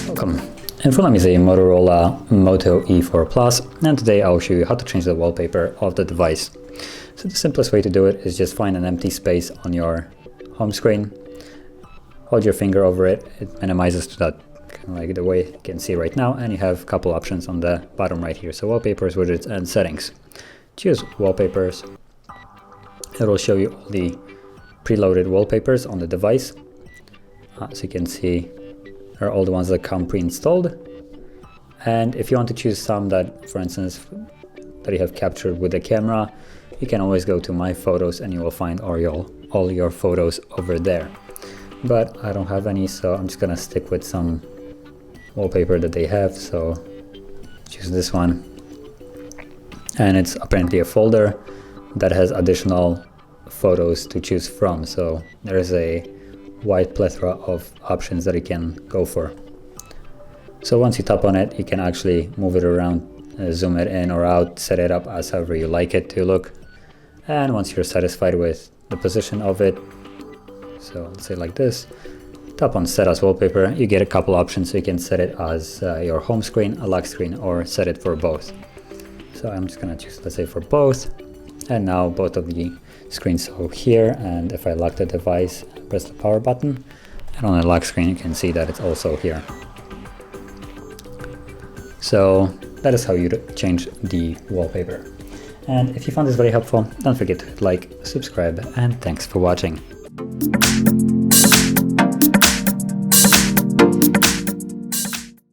Welcome. In front of me is a Motorola Moto E4 Plus, and today I'll show you how to change the wallpaper of the device. So the simplest way to do it is just find an empty space on your home screen, hold your finger over it, it minimizes to that kind of like the way you can see right now, and you have a couple options on the bottom right here. So wallpapers, widgets, and settings. Choose wallpapers. It will show you all the preloaded wallpapers on the device. So you can see are all the ones that come pre-installed. And if you want to choose some that, for instance, that you have captured with the camera, you can always go to My Photos and you will find all your photos over there. But I don't have any, so I'm just gonna stick with some wallpaper that they have. So choose this one. And it's apparently a folder that has additional photos to choose from. So there is a wide plethora of options that you can go for. So once you tap on it, you can actually move it around, zoom it in or out, set it up as however you like it to look. And once you're satisfied with the position of it, so let's say like this, tap on Set as Wallpaper, you get a couple options. So you can set it as your home screen, a lock screen, or set it for both. So I'm just gonna choose, let's say, for both. And now both of the screens are here, and if I lock the device, press the power button, and on the lock screen you can see that it's also here. So that is how you change the wallpaper. And if you found this very helpful, don't forget to like, subscribe, and thanks for watching.